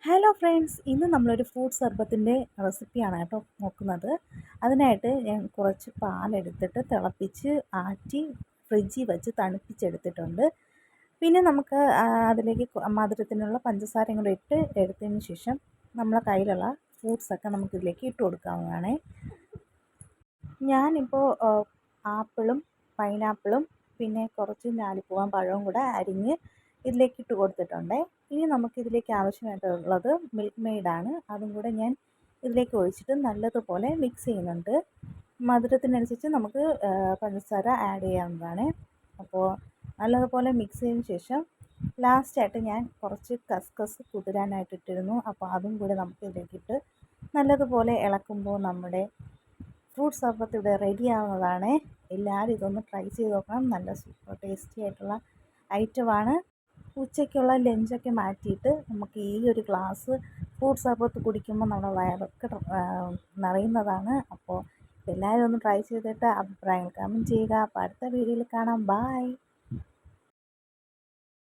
Hello friends, ഇന്ന് നമ്മളൊരു fruit സർബത്തിൻ്റെ റെസിപ്പിയാണ് കേട്ടോ നോക്കുന്നത്. അതിനായിട്ട് ഞാൻ കുറച്ച് പാലെടുത്തിട്ട് തിളപ്പിച്ച് ആറ്റി ഫ്രിഡ്ജിൽ വെച്ച് തണുപ്പിച്ചെടുത്തിട്ടുണ്ട്. പിന്നെ നമുക്ക് അതിലേക്ക് മധുരത്തിനുള്ള പഞ്ചസാരയും കൂടെ ഇട്ട് എടുത്തതിന് ശേഷം നമ്മളെ കയ്യിലുള്ള ഫ്രൂട്ട്സൊക്കെ നമുക്കിതിലേക്ക് ഇട്ട് കൊടുക്കാവുന്നതാണ്. ഞാനിപ്പോൾ ആപ്പിളും പൈനാപ്പിളും പിന്നെ കുറച്ച് ഞാലിപ്പൂവൻ പഴവും കൂടെ അരിഞ്ഞ് ഇതിലേക്ക് ഇട്ട് കൊടുത്തിട്ടുണ്ട്. ഇനി നമുക്കിതിലേക്ക് ആവശ്യമായിട്ടുള്ളത് മിൽക്ക് മെയ്ഡാണ്. അതും കൂടെ ഞാൻ ഇതിലേക്ക് ഒഴിച്ചിട്ട് നല്ലതുപോലെ മിക്സ് ചെയ്യുന്നുണ്ട്. മധുരത്തിനനുസരിച്ച് നമുക്ക് പഞ്ചസാര ആഡ് ചെയ്യാവുന്നതാണ്. അപ്പോൾ നല്ലതുപോലെ മിക്സ് ചെയ്തതിന് ശേഷം ലാസ്റ്റായിട്ട് ഞാൻ കുറച്ച് കസ്കസ് കുതിരാനായിട്ട് ഇട്ടിരുന്നു. അപ്പോൾ അതും കൂടെ നമുക്ക് ഇതിലേക്കിട്ട് നല്ലതുപോലെ ഇളക്കുമ്പോൾ നമ്മുടെ ഫ്രൂട്ട് സർബത്ത് ഇവിടെ റെഡി ആവുന്നതാണ്. എല്ലാവരും ഇതൊന്ന് ട്രൈ ചെയ്ത് നോക്കണം. നല്ല സൂപ്പർ ടേസ്റ്റി ആയിട്ടുള്ള ഐറ്റമാണ്. ഉച്ചയ്ക്കുള്ള ലഞ്ചൊക്കെ മാറ്റിയിട്ട് നമുക്ക് ഈ ഒരു ഗ്ലാസ് ഫ്രൂട്ട് സർബത്ത് കുടിക്കുമ്പോൾ നമ്മുടെ വയറൊക്കെ നിറയുന്നതാണ്. അപ്പോൾ എല്ലാവരും ഒന്ന് ട്രൈ ചെയ്തിട്ട് അഭിപ്രായങ്ങൾ കമൻറ്റ് ചെയ്യുക. അപ്പോൾ അടുത്ത വീഡിയോയിൽ കാണാം. ബായ്.